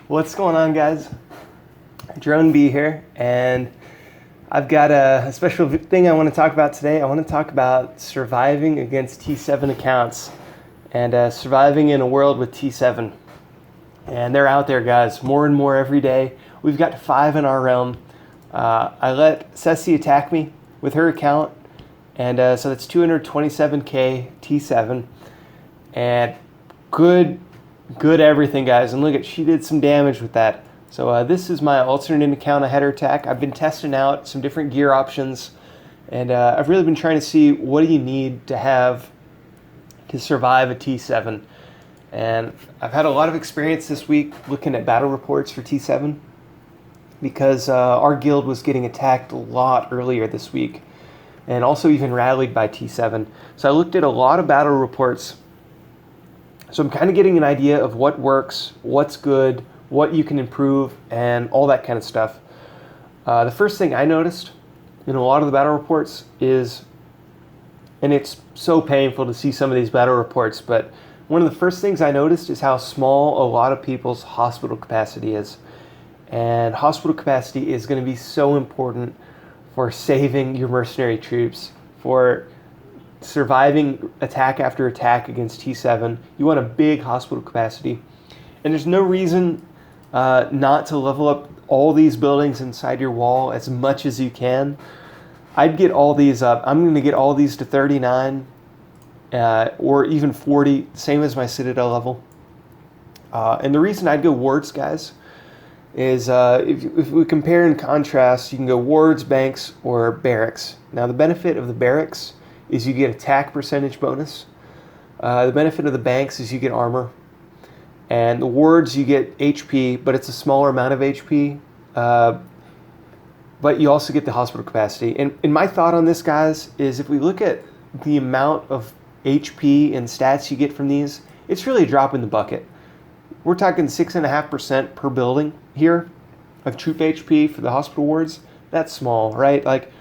What's going on, guys? Drone B here, and I've got a special thing I want to talk about today. I want to talk about surviving against T7 accounts and surviving in a world with T7. And they're out there, guys, more and more every day. We've got 5 in our realm. I let Ceci attack me with her account, and so that's 227k T7, and good everything, guys. And look at, she did some damage with that. So this is my alternate account I had her attack. I've been testing out some different gear options, and I've really been trying to see what do you need to have to survive a T7. And I've had a lot of experience this week looking at battle reports for T7 because our guild was getting attacked a lot earlier this week and also even rallied by T7. So I looked at a lot of battle reports. So I'm kind of getting an idea of what works, what's good, what you can improve, and all that kind of stuff. The first thing I noticed in a lot of the battle reports is, and it's so painful to see some of these battle reports, but one of the first things I noticed is how small a lot of people's hospital capacity is. And hospital capacity is going to be so important for saving your mercenary troops, for surviving attack after attack against T7. You want a big hospital capacity. And there's no reason not to level up all these buildings inside your wall as much as you can. I'd get all these up. I'm going to get all these to 39 or even 40, same as my Citadel level. And the reason I'd go wards, guys, is if we compare and contrast, you can go wards, banks, or barracks. Now, the benefit of the barracks is you get attack percentage bonus. The benefit of the banks is you get armor. And the wards, you get HP, but it's a smaller amount of HP. But you also get the hospital capacity. And my thought on this, guys, is if we look at the amount of HP and stats you get from these, it's really a drop in the bucket. We're talking 6.5% per building here of troop HP for the hospital wards. That's small, right? Like,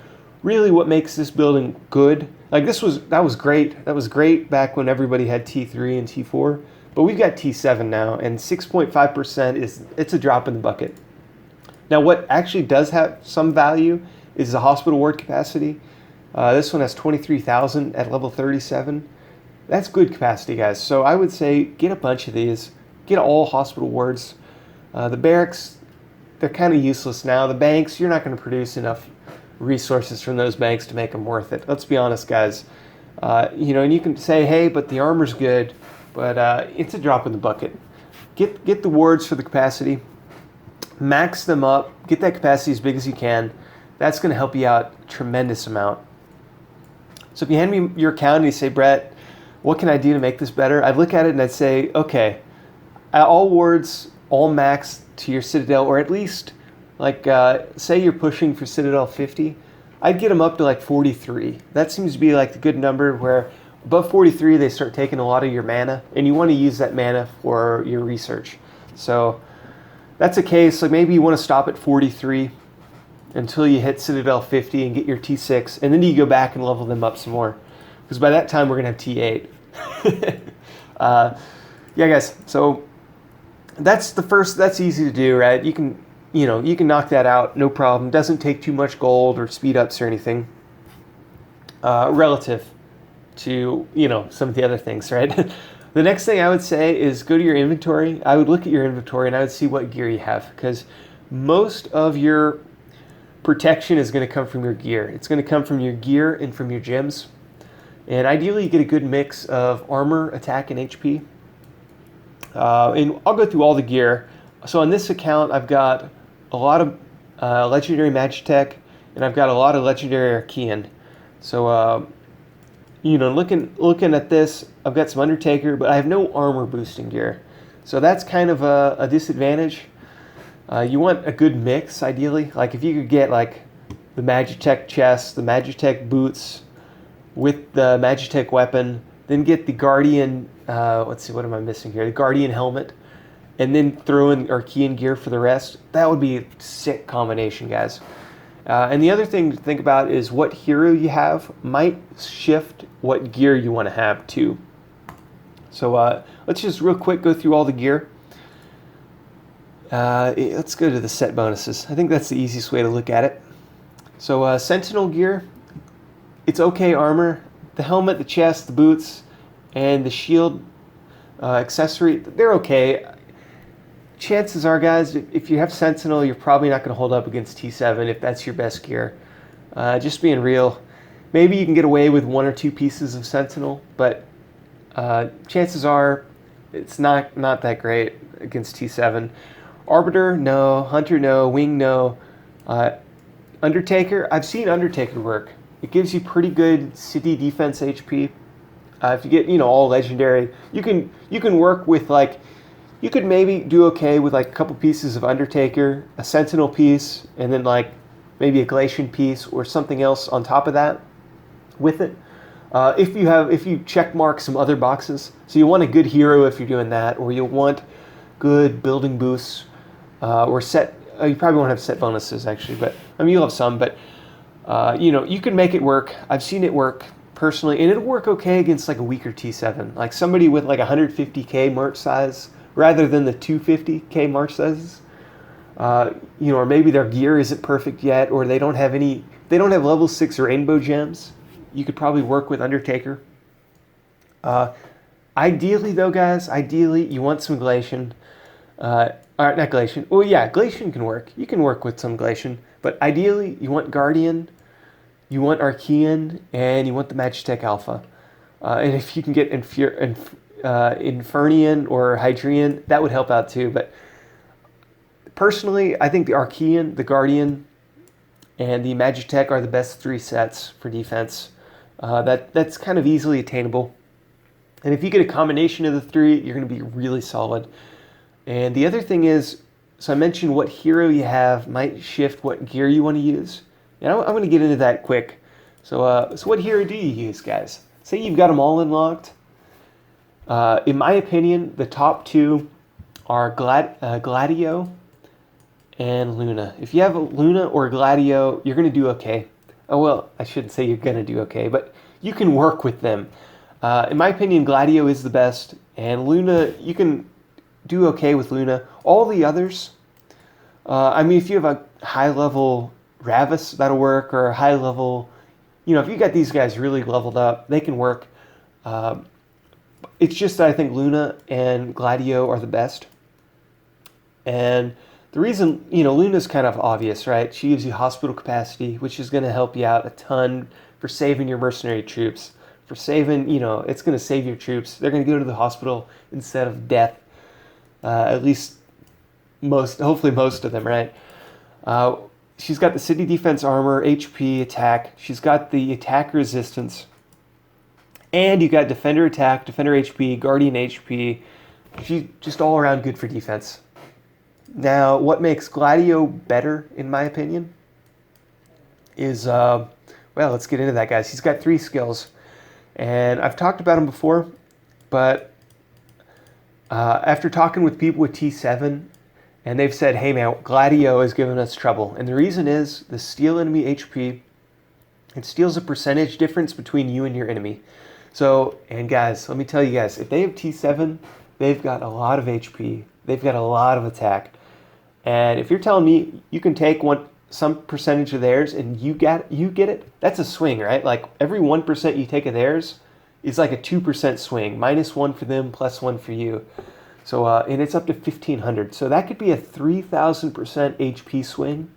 really what makes this building good, like that was great. That was great back when everybody had T3 and T4, but we've got T7 now, and 6.5% it's a drop in the bucket. Now, what actually does have some value is the hospital ward capacity. This one has 23,000 at level 37. That's good capacity, guys. So I would say get a bunch of these. Get all hospital wards. The barracks, they're kind of useless now. The banks, you're not going to produce enough resources from those banks to make them worth it. Let's be honest, guys. And you can say, hey, but the armor's good, but it's a drop in the bucket. Get the wards for the capacity. Max them up. Get that capacity as big as you can. That's going to help you out a tremendous amount. So if you hand me your account and you say, Brett, what can I do to make this better? I'd look at it and I'd say, okay, all wards, all max to your Citadel, or at least, like, say you're pushing for Citadel 50, I'd get them up to like 43. That seems to be like the good number, where above 43, they start taking a lot of your mana, and you want to use that mana for your research. So that's a case, like maybe you want to stop at 43 until you hit Citadel 50 and get your T6, and then you go back and level them up some more. Because by that time, we're going to have T8. Yeah, guys, so that's the first. That's easy to do, right? You can knock that out, no problem. Doesn't take too much gold or speed ups or anything relative to some of the other things, right? The next thing I would say is go to your inventory. I would look at your inventory and I would see what gear you have, because most of your protection is going to come from your gear. It's going to come from your gear and from your gems, and ideally you get a good mix of armor, attack, and HP. And I'll go through all the gear. So on this account, I've got a lot of legendary Magitek, and I've got a lot of legendary Archean. So, looking at this, I've got some Undertaker, but I have no armor boosting gear. So that's kind of a disadvantage. You want a good mix, ideally. Like if you could get like the Magitek chest, the Magitek boots with the Magitek weapon, then get the Guardian, let's see, what am I missing here? The Guardian helmet, and then throw in Archean gear for the rest. That would be a sick combination, guys. And the other thing to think about is what hero you have might shift what gear you want to have too. So let's just real quick go through all the gear. Let's go to the set bonuses. I think that's the easiest way to look at it. So Sentinel gear, it's okay armor. The helmet, the chest, the boots, and the shield accessory, they're okay. Chances are, guys, if you have Sentinel, you're probably not going to hold up against T7 if that's your best gear. Just being real. Maybe you can get away with 1 or 2 pieces of Sentinel, but chances are it's not that great against T7. Arbiter, no. Hunter, no. Wing, no. Undertaker, I've seen Undertaker work. It gives you pretty good city defense HP. If you get, all legendary, you can work with you could maybe do okay with a couple pieces of Undertaker, a Sentinel piece, and then maybe a Glacian piece or something else on top of that with it. If you check mark some other boxes, so you want a good hero if you're doing that, or you want good building boosts, or set. You probably won't have set bonuses actually, but you'll have some. But you can make it work. I've seen it work personally, and it'll work okay against a weaker T7, like somebody with 150k march size rather than the 250k march sizes. Or maybe their gear isn't perfect yet, or they don't have level 6 rainbow gems. You could probably work with Undertaker. Ideally, though, guys, you want some Glacian. Not Glacian. Well, yeah, Glacian can work. You can work with some Glacian. But ideally, you want Guardian, you want Archean, and you want the Magitek Alpha. And if you can get Infernian or Hydrian, that would help out too. But personally, I think the Archean, the Guardian, and the Magitek are the best 3 sets for defense. That's kind of easily attainable. And if you get a combination of the 3, you're going to be really solid. And the other thing is, so I mentioned what hero you have might shift what gear you want to use. And I'm going to get into that quick. So what hero do you use, guys? Say you've got them all unlocked. In my opinion, the top 2 are Gladio and Luna. If you have a Luna or Gladio, you're going to do okay. Oh, well, I shouldn't say you're going to do okay, but you can work with them. In my opinion, Gladio is the best, and Luna, you can do okay with Luna. All the others, if you have a high-level Ravis, that'll work, or a high-level, if you got these guys really leveled up, they can work. It's just that I think Luna and Gladio are the best. And the reason, Luna's kind of obvious, right? She gives you hospital capacity, which is going to help you out a ton for saving your mercenary troops. For saving, it's going to save your troops. They're going to go to the hospital instead of death. At least hopefully most of them, right? She's got the city defense armor, HP, attack. She's got the attack resistance. And you got defender attack, defender HP, guardian HP. She's just all around good for defense. Now, what makes Gladio better, in my opinion, is, let's get into that, guys. He's got 3 skills. And I've talked about them before, but after talking with people with T7, and they've said, hey man, Gladio has given us trouble. And the reason is the steal enemy HP, it steals a percentage difference between you and your enemy. So, and guys, let me tell you guys, if they have T7, they've got a lot of HP. They've got a lot of attack. And if you're telling me you can take some percentage of theirs and you get it, that's a swing, right? Like every 1% you take of theirs is like a 2% swing, -1 for them, +1 for you. So, and it's up to 1,500. So that could be a 3,000% HP swing.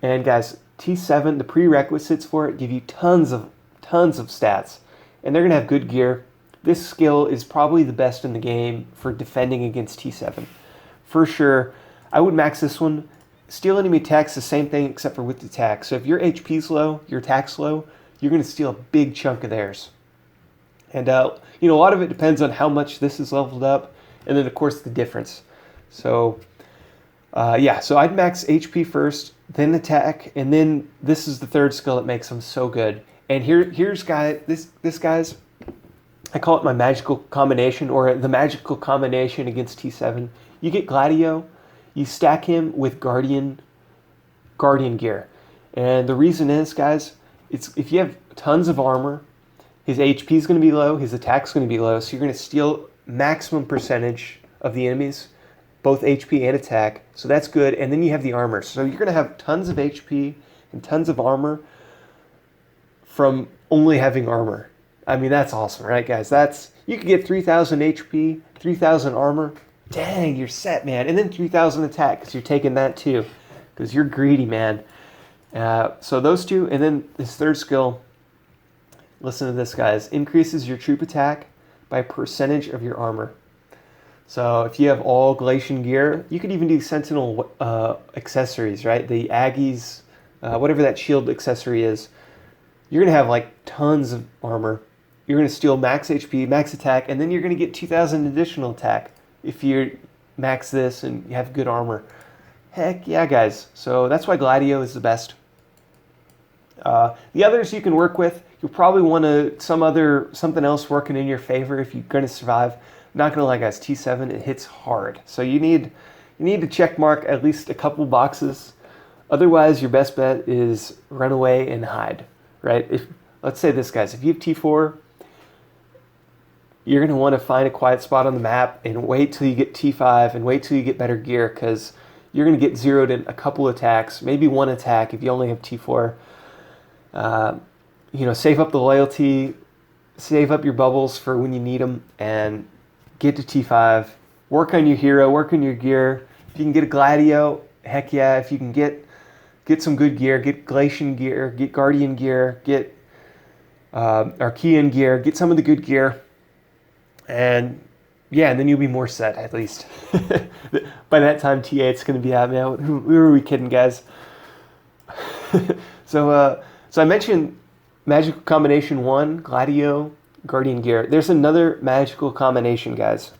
And guys, T7, the prerequisites for it give you tons of stats. And they're going to have good gear. This skill is probably the best in the game for defending against T7. For sure, I would max this one. Steal enemy attack's the same thing except for with attack. So if your HP's low, your attack's low, you're going to steal a big chunk of theirs. And, a lot of it depends on how much this is leveled up. And then, of course, the difference. So, so I'd max HP first, then attack, and then this is the 3rd skill that makes them so good. And here's this guy's, I call it my magical combination, or the magical combination against T7. You get Gladio, you stack him with Guardian gear. And the reason is, guys, it's if you have tons of armor, his HP is going to be low, his attack's going to be low, so you're going to steal maximum percentage of the enemies. both HP and attack, so that's good. And then you have the armor. So you're going to have tons of HP and tons of armor from only having armor. I mean, that's awesome, right, guys? You could get 3,000 HP, 3,000 armor. Dang, you're set, man. And then 3,000 attack, because you're taking that too, because you're greedy, man. So those two, and then this third skill, listen to this, guys, increases your troop attack by a percentage of your armor. So if you have all Glacian gear, you could even do Sentinel accessories, right? The Aggies, whatever that shield accessory is, you're going to have like tons of armor. You're going to steal max HP, max attack, and then you're going to get 2,000 additional attack if you max this and you have good armor. Heck yeah, guys. So that's why Gladio is the best. The others you can work with, you'll probably want something else working in your favor if you're going to survive. I'm not going to lie, guys, T7, it hits hard. So you need to check mark at least a couple boxes. Otherwise, your best bet is run away and hide, right? Let's say this, guys, if you have T4, you're going to want to find a quiet spot on the map and wait till you get T5 and wait till you get better gear, because you're going to get zeroed in a couple attacks, maybe one attack if you only have T4. Save up the loyalty, save up your bubbles for when you need them, and get to T5. Work on your hero, work on your gear. If you can get a Gladio, heck yeah. If you can get some good gear, get Glacian gear, get Guardian gear, get Archean gear, get some of the good gear. And yeah, and then you'll be more set, at least. By that time, T8's going to be out, man. Who are we kidding, guys? So I mentioned magical combination 1, Gladio, Guardian gear. There's another magical combination, guys.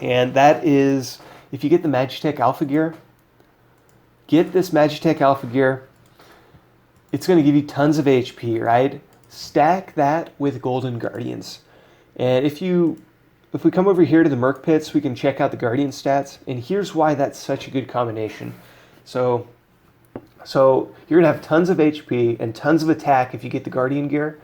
And that is, if you get the Magitek Alpha gear, get this Magitek Alpha gear. It's going to give you tons of HP, right? Stack that with Golden Guardians. And if we come over here to the Merc Pits, we can check out the Guardian stats. And here's why that's such a good combination. So you're going to have tons of HP and tons of attack if you get the Guardian gear.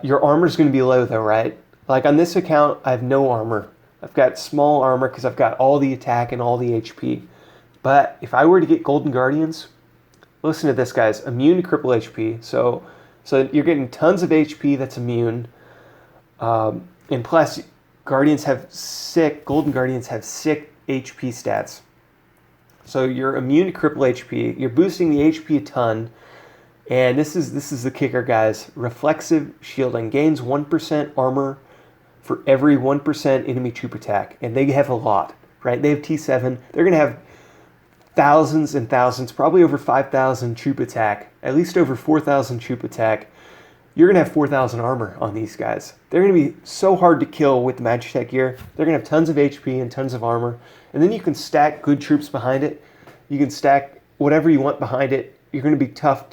Your armor's going to be low, though, right? Like on this account, I have no armor. I've got small armor because I've got all the attack and all the HP. But if I were to get Golden Guardians, listen to this, guys. Immune to cripple HP. So you're getting tons of HP that's immune. And plus, Golden Guardians have sick HP stats. So you're immune to cripple HP. You're boosting the HP a ton. And this is the kicker, guys. Reflexive shielding gains 1% armor for every 1% enemy troop attack. And they have a lot, right? They have T7. They're going to have thousands and thousands, probably over 5,000 troop attack, at least over 4,000 troop attack. You're going to have 4,000 armor on these guys. They're going to be so hard to kill with the Magitek gear. They're going to have tons of HP and tons of armor. And then you can stack good troops behind it. You can stack whatever you want behind it. You're going to be tough.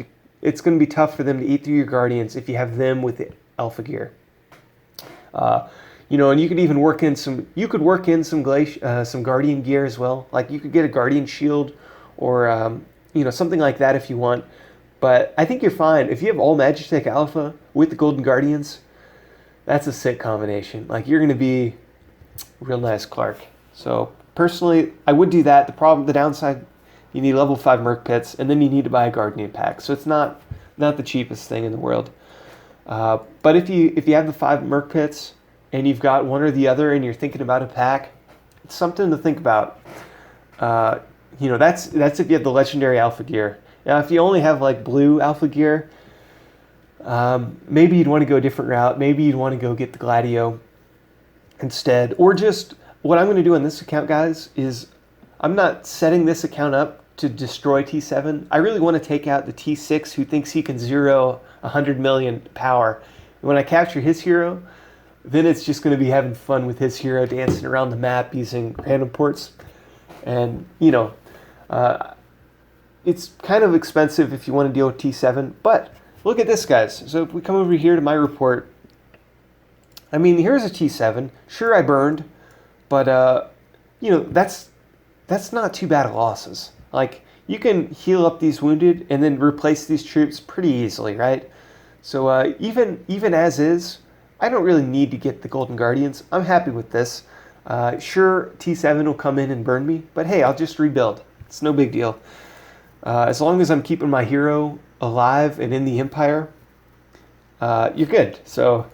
It's going to be tough for them to eat through your Guardians if you have them with the Alpha gear. And you could even work in some Guardian gear as well. Like you could get a Guardian shield or something like that if you want. But I think you're fine. If you have all Magitek Alpha with the Golden Guardians, that's a sick combination. Like you're going to be real nice, Clark. So personally, I would do that. The downside, you need level 5 Merc Pits, and then you need to buy a Guardian pack. So it's not the cheapest thing in the world. But if you have the 5 Merc Pits and you've got one or the other, and you're thinking about a pack, it's something to think about. That's if you have the legendary Alpha gear. Now, if you only have like blue Alpha gear, maybe you'd want to go a different route. Maybe you'd want to go get the Gladio instead. Or just, what I'm going to do on this account, guys, is I'm not setting this account up to destroy T7. I really want to take out the T6 who thinks he can zero 100 million power. And when I capture his hero, then it's just going to be having fun with his hero, dancing around the map using random ports. And, it's kind of expensive if you want to deal with T7, but look at this, guys. So if we come over here to my report, I mean, here's a T7. Sure, I burned, but, that's not too bad of losses. Like, you can heal up these wounded and then replace these troops pretty easily, right? So even as is, I don't really need to get the Golden Guardians. I'm happy with this. Sure, T7 will come in and burn me, but hey, I'll just rebuild. It's no big deal. As long as I'm keeping my hero alive and in the Empire, you're good. So,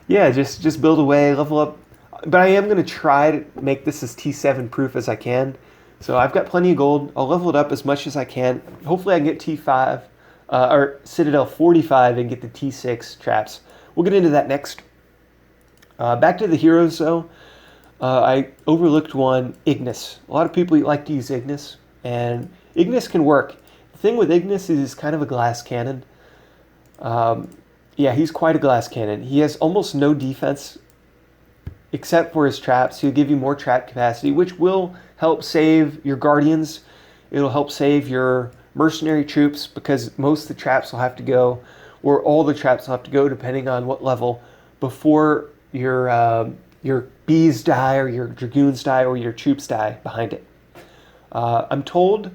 yeah, just build away, level up. But I am going to try to make this as T7 proof as I can. So I've got plenty of gold. I'll level it up as much as I can. Hopefully I can get T5 or Citadel 45 and get the T6 traps. We'll get into that next. Back to the heroes though. I overlooked one, Ignis. A lot of people like to use Ignis, and Ignis can work. The thing with Ignis is he's kind of a glass cannon. Yeah, he's quite a glass cannon. He has almost no defense except for his traps. He'll give you more trap capacity, which will help save your guardians. It'll help save your mercenary troops because most of the traps will have to go, or all the traps will have to go depending on what level, before your bees die or your dragoons die or your troops die behind it. I'm told,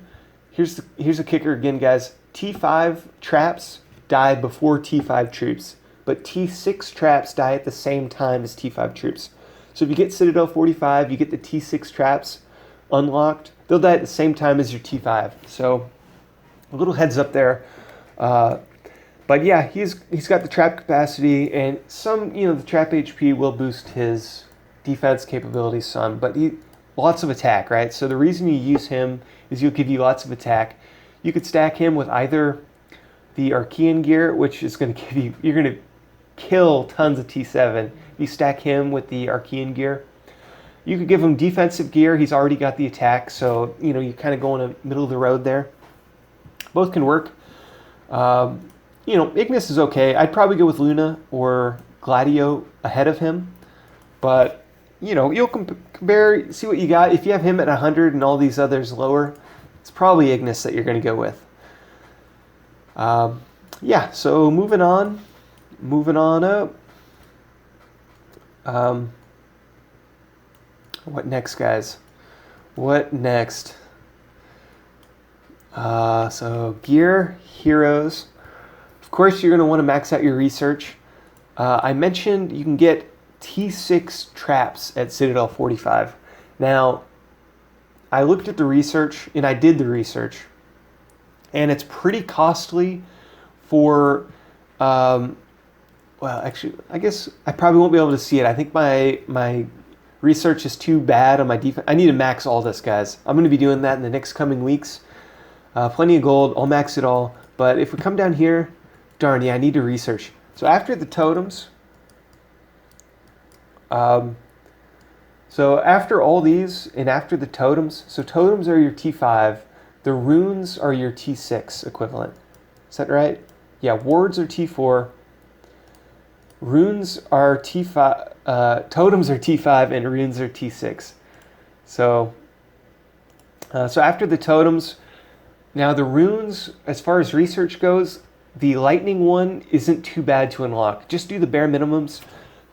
here's a kicker again, guys. T5 traps die before T5 troops, but T6 traps die at the same time as T5 troops. So if you get Citadel 45, you get the T6 traps unlocked, they'll die at the same time as your T5. So a little heads up there. But yeah, he's got the trap capacity, and some, the trap HP will boost his defense capabilities some, but lots of attack, right? So the reason you use him is he'll give you lots of attack. You could stack him with either the Archean gear, which is going to give you, you're going to kill tons of T7. You stack him with the Archean gear. You could give him defensive gear. He's already got the attack, so you kind of go in the middle of the road there. Both can work. Ignis is okay. I'd probably go with Luna or Gladio ahead of him, but you'll compare, see what you got. If you have him at 100 and all these others lower, it's probably Ignis that you're going to go with. Yeah, so moving on up. What next, guys? What next? So gear, heroes. Of course, you're going to want to max out your research. I mentioned you can get T6 traps at Citadel 45. Now, I looked at the research, and I did the research, and it's pretty costly for, well, actually, I guess I probably won't be able to see it. I think my research is too bad on my defense. I need to max all this, guys. I'm going to be doing that in the next coming weeks. Plenty of gold. I'll max it all. But if we come down here, darn, yeah, I need to research. So after the totems, so after all these and after the totems, so totems are your T5, the runes are your T6 equivalent. Is that right? Yeah, wards are T4, runes are T5, totems are T5, and runes are T6. So after the totems, now the runes, as far as research goes, the lightning one isn't too bad to unlock. Just do the bare minimums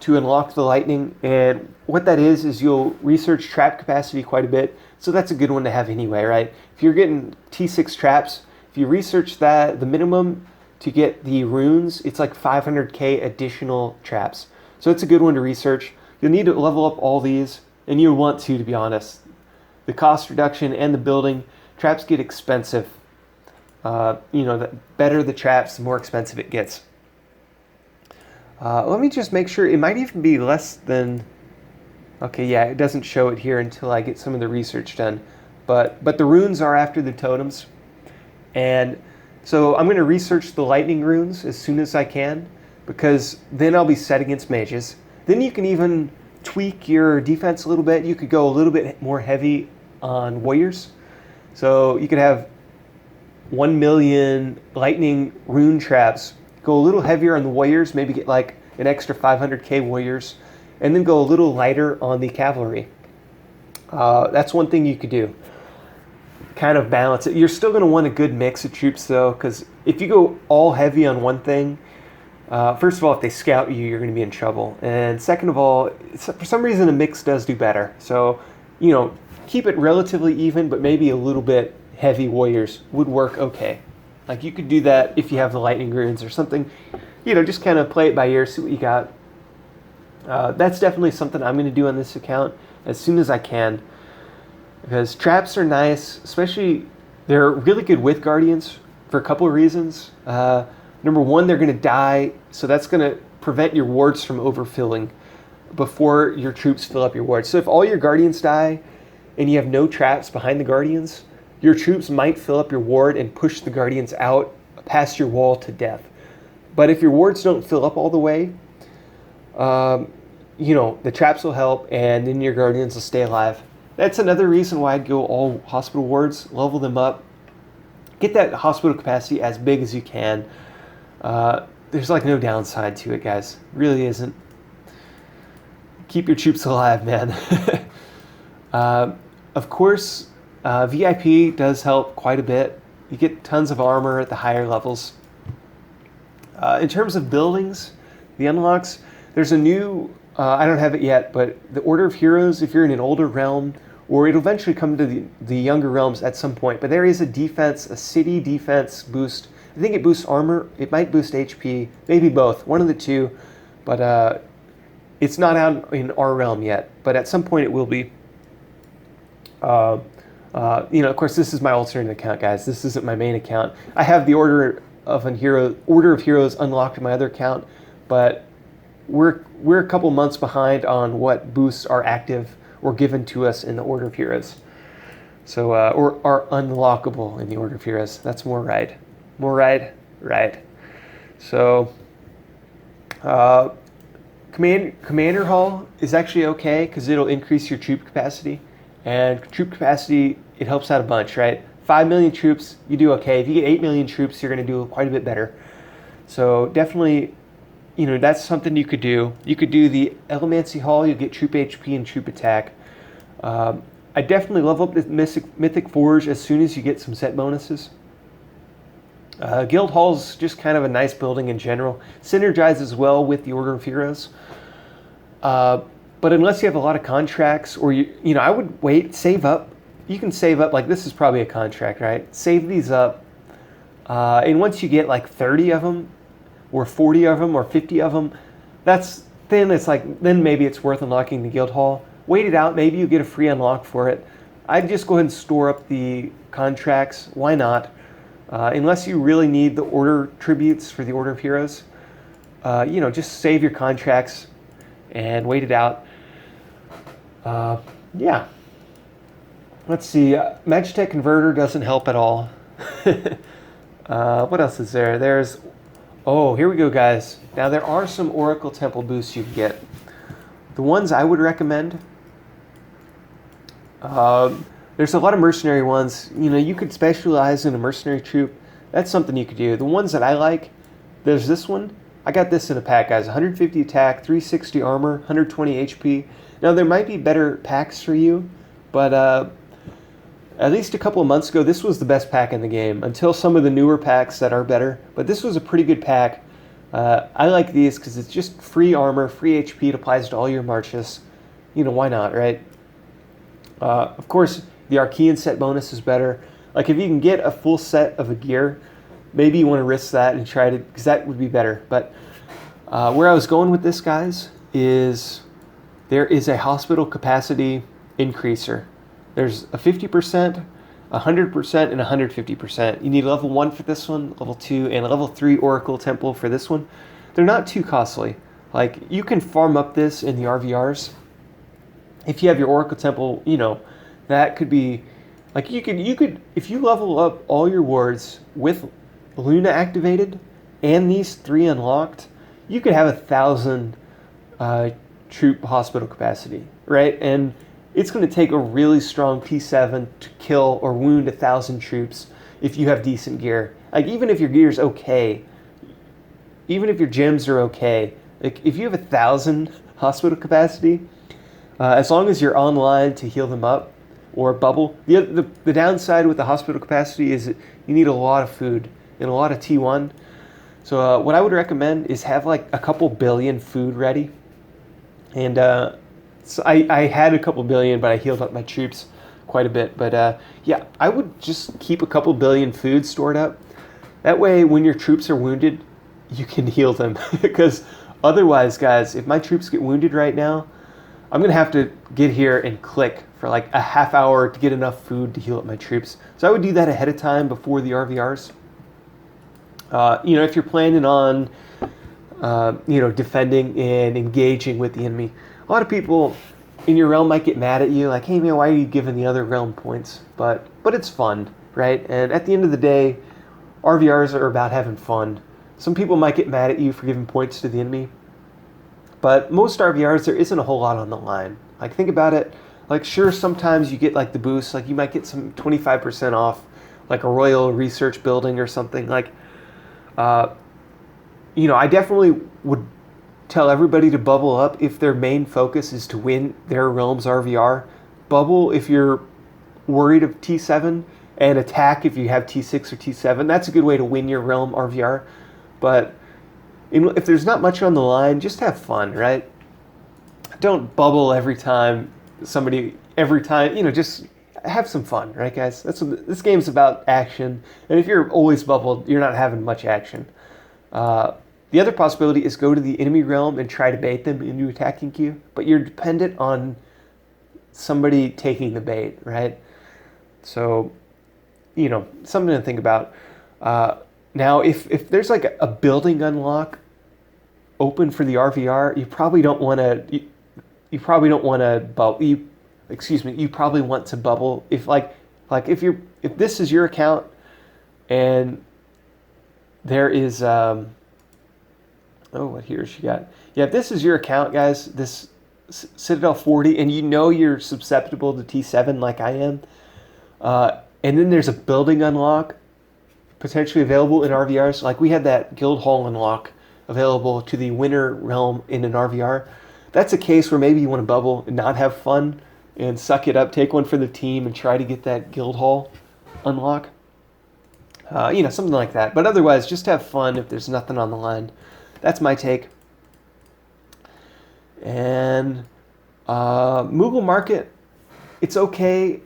to unlock the lightning, and what that is you'll research trap capacity quite a bit, so that's a good one to have anyway, right? If you're getting T6 traps, if you research that, the minimum to get the runes, it's like 500k additional traps. So it's a good one to research. You'll need to level up all these, and you'll want to be honest. The cost reduction and the building, traps get expensive. The better the traps, the more expensive it gets. Let me just make sure. It might even be less than... Okay, yeah, it doesn't show it here until I get some of the research done. But the runes are after the totems. And so I'm going to research the lightning runes as soon as I can, because then I'll be set against mages. Then you can even tweak your defense a little bit. You could go a little bit more heavy on warriors. So you could have 1 million lightning rune traps. Go a little heavier on the warriors, maybe get like an extra 500k warriors, and then go a little lighter on the cavalry. That's one thing you could do. Kind of balance it. You're still going to want a good mix of troops though, because if you go all heavy on one thing, first of all, if they scout you, you're going to be in trouble. And second of all, for some reason a mix does do better. So, keep it relatively even, but maybe a little bit heavy warriors would work okay. Like you could do that if you have the lightning runes or something. Just kind of play it by ear, see what you got. That's definitely something I'm going to do on this account as soon as I can, because traps are nice, especially they're really good with guardians for a couple of reasons. Number one, they're going to die, so that's going to prevent your wards from overfilling before your troops fill up your wards. So if all your guardians die and you have no traps behind the guardians, your troops might fill up your ward and push the guardians out past your wall to death. But if your wards don't fill up all the way, the traps will help, and then your guardians will stay alive. That's another reason why I'd go all hospital wards, level them up, get that hospital capacity as big as you can. There's like no downside to it, guys. Really isn't. Keep your troops alive, man. Of course, VIP does help quite a bit. You get tons of armor at the higher levels. In terms of buildings, the unlocks, there's a new, I don't have it yet, but the Order of Heroes, if you're in an older realm, or it'll eventually come to the younger realms at some point, but there is a city defense boost. I think it boosts armor, it might boost HP, maybe both, one of the two, but it's not out in our realm yet, but at some point it will be. Of course, this is my alternate account, guys. This isn't my main account. I have the Order of Heroes unlocked in my other account, but we're a couple months behind on what boosts are active or given to us in the Order of Heroes. So, or are unlockable in the Order of Heroes. That's more right. Right. So, Commander Hall is actually okay because it'll increase your troop capacity. And troop capacity, it helps out a bunch, right? 5 million troops, you do okay. If you get 8 million troops, you're going to do quite a bit better. So definitely, that's something you could do. You could do the Elemancy Hall, you'll get troop HP and troop attack. I definitely level up the Mythic Forge as soon as you get some set bonuses. Guild Hall's just kind of a nice building in general. Synergizes well with the Order of Heroes. But unless you have a lot of contracts, or I would wait, save up. You can save up, like this is probably a contract, right? Save these up. And once you get like 30 of them, or 40 of them, or 50 of them, then maybe it's worth unlocking the Guild Hall. Wait it out, maybe you get a free unlock for it. I'd just go ahead and store up the contracts. Why not? Unless you really need the order tributes for the Order of Heroes, just save your contracts and wait it out. Let's see. Magitek Converter doesn't help at all. What else is there? Here we go, guys. Now, there are some Oracle Temple boosts you can get. The ones I would recommend, there's a lot of mercenary ones. You could specialize in a mercenary troop. That's something you could do. The ones that I like, there's this one. I got this in a pack, guys. 150 attack, 360 armor, 120 HP. Now, there might be better packs for you, but at least a couple of months ago, this was the best pack in the game, until some of the newer packs that are better. But this was a pretty good pack. I like these because it's just free armor, free HP. It applies to all your marches. Why not, right? Of course, the Archean set bonus is better. Like, if you can get a full set of a gear, maybe you want to risk that and try to, because that would be better. But where I was going with this, guys, is there is a hospital capacity increaser. There's a 50%, 100%, and 150%. You need level 1 for this one, level 2, and a level 3 Oracle Temple for this one. They're not too costly. Like, you can farm up this in the RVRs. If you have your Oracle Temple, that could be, like, you could, if you level up all your wards with Luna activated and these 3 unlocked, you could have 1,000 troop hospital capacity, right? And it's going to take a really strong P7 to kill or wound 1,000 troops if you have decent gear. Like, even if your gear's okay, even if your gems are okay, like, if you have 1,000 hospital capacity, as long as you're online to heal them up or bubble. The downside with the hospital capacity is that you need a lot of food and a lot of T1. So what I would recommend is have like a couple billion food ready. And so I had a couple billion, but I healed up my troops quite a bit. But I would just keep a couple billion food stored up. That way, when your troops are wounded, you can heal them. Because Otherwise, guys, if my troops get wounded right now, I'm going to have to get here and click for like a half hour to get enough food to heal up my troops. So I would do that ahead of time before the RVRs. If you're planning on, defending and engaging with the enemy, a lot of people in your realm might get mad at you, like, hey man, why are you giving the other realm points? But it's fun, right? And at the end of the day, RVRs are about having fun. Some people might get mad at you for giving points to the enemy, but most RVRs, there isn't a whole lot on the line. Like, think about it. Like, sure, sometimes you get like the boost, like you might get some 25% off, like a Royal Research building or something. Like, I definitely would tell everybody to bubble up if their main focus is to win their realm's RVR. Bubble if you're worried of T7, and attack if you have T6 or T7. That's a good way to win your realm RVR. But if there's not much on the line, just have fun, right? Don't bubble every time, just have some fun, right, guys? That's what this game's about, action. And if you're always bubbled, you're not having much action. The other possibility is go to the enemy realm and try to bait them into attacking you, but you're dependent on somebody taking the bait, right? So, something to think about. Now, if there's like a building unlock open for the RVR, you probably don't want to. You probably don't want to bubble. You probably want to bubble if if this is your account and there is what here she got. Yeah, if this is your account, guys, this Citadel 40, and you're susceptible to T7 like I am, and then there's a building unlock potentially available in RVRs. Like we had that guild hall unlock available to the winter realm in an RVR. That's a case where maybe you want to bubble and not have fun and suck it up, take one for the team and try to get that guild hall unlock. Something like that. But otherwise, just have fun if there's nothing on the line. That's my take. And Moogle Market, it's okay.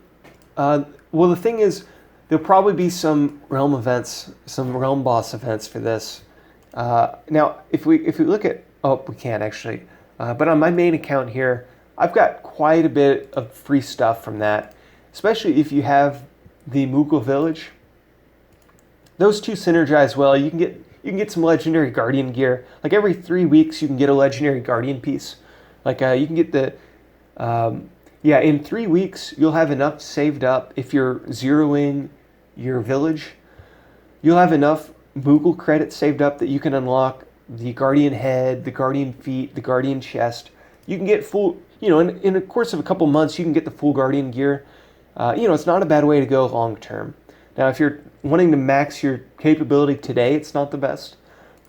Well, the thing is, there'll probably be some realm events, some realm boss events for this. Now, if we look at, we can't actually. But on my main account here, I've got quite a bit of free stuff from that, especially if you have the Moogle Village. Those two synergize well. You can get some legendary Guardian gear. Like every 3 weeks, you can get a legendary Guardian piece. Like you can get the, in 3 weeks, you'll have enough saved up. If you're zeroing your village, you'll have enough Moogle credits saved up that you can unlock the Guardian head, the Guardian feet, the Guardian chest. You can get full, in the course of a couple months, you can get the full Guardian gear. It's not a bad way to go long term. Now, if you're wanting to max your capability today, it's not the best.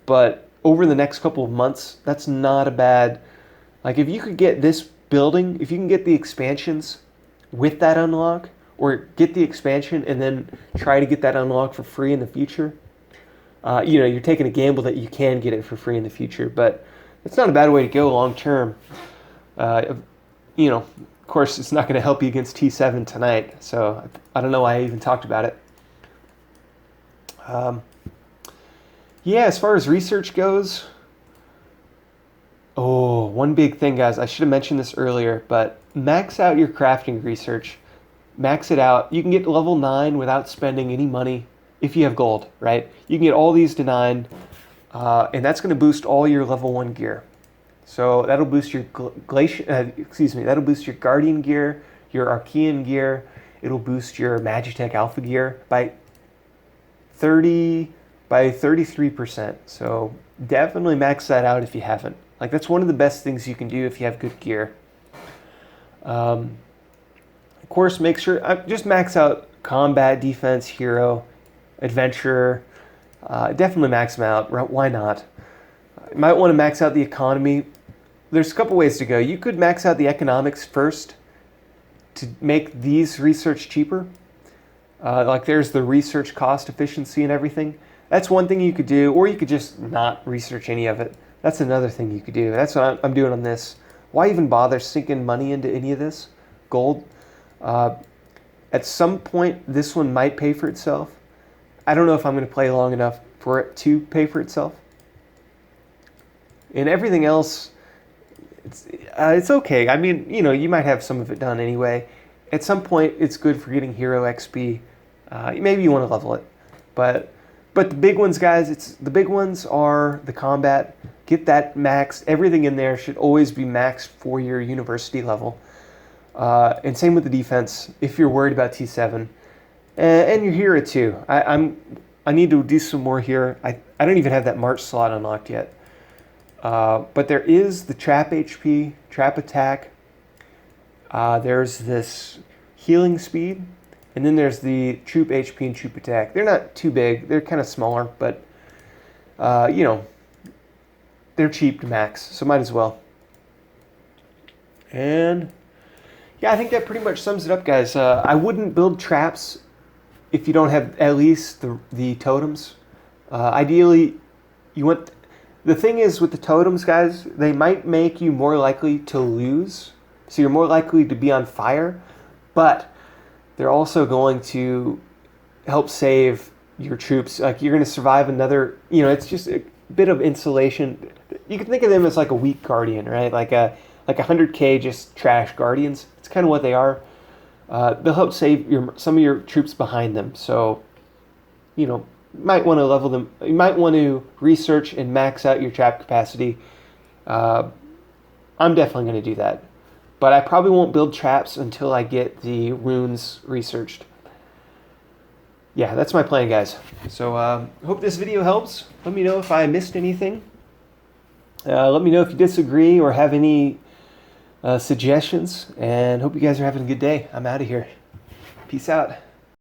But over the next couple of months, that's not a bad... Like, if you could get this building, if you can get the expansions with that unlock, or get the expansion and then try to get that unlock for free in the future, you're taking a gamble that you can get it for free in the future, but it's not a bad way to go long term. Of course, it's not going to help you against T7 tonight, so I don't know why I even talked about it. As far as research goes, one big thing, guys, I should have mentioned this earlier, but max out your crafting research. Max it out. You can get to level 9 without spending any money if you have gold, right? You can get all these to 9, and that's going to boost all your level 1 gear. So that'll boost your that'll boost your Guardian gear, your Archean gear. It'll boost your Magitek Alpha gear by 33%. So definitely max that out if you haven't. Like, that's one of the best things you can do if you have good gear. Of course, make sure just max out combat, defense, hero, adventurer. Definitely max them out. Why not? You might want to max out the economy. There's a couple ways to go. You could max out the economics first to make these research cheaper. Like there's the research cost efficiency and everything. That's one thing you could do, or you could just not research any of it. That's another thing you could do. That's what I'm doing on this. Why even bother sinking money into any of this? Gold. At some point, this one might pay for itself. I don't know if I'm going to play long enough for it to pay for itself. And everything else, it's okay. I mean, you know, you might have some of it done anyway. At some point, it's good for getting hero XP. Maybe you want to level it, but the big ones, guys, the big ones are the combat. Get that maxed. Everything in there should always be maxed for your university level. And same with the defense. If you're worried about T7, and your hero too. I need to do some more here. I don't even have that March slot unlocked yet. But there is the trap HP, trap attack. There's this healing speed, and then there's the troop HP and troop attack. They're not too big. They're kind of smaller, but you know, they're cheap to max, so might as well. And yeah, I think that pretty much sums it up, guys. I wouldn't build traps if you don't have at least the totems. Ideally, you want... The thing is with the totems, guys, they might make you more likely to lose. So you're more likely to be on fire, but they're also going to help save your troops. Like, you're going to survive another... You know, it's just a bit of insulation. You can think of them as like a weak guardian, right? Like a 100k just trash guardians. It's kind of what they are. They'll help save some of your troops behind them. So, you know, you might want to level them. You might want to research and max out your trap capacity. I'm definitely going to do that. But I probably won't build traps until I get the runes researched. Yeah, that's my plan, guys. So hope this video helps. Let me know if I missed anything. Let me know if you disagree or have any suggestions, and hope you guys are having a good day. I'm out of here. Peace out.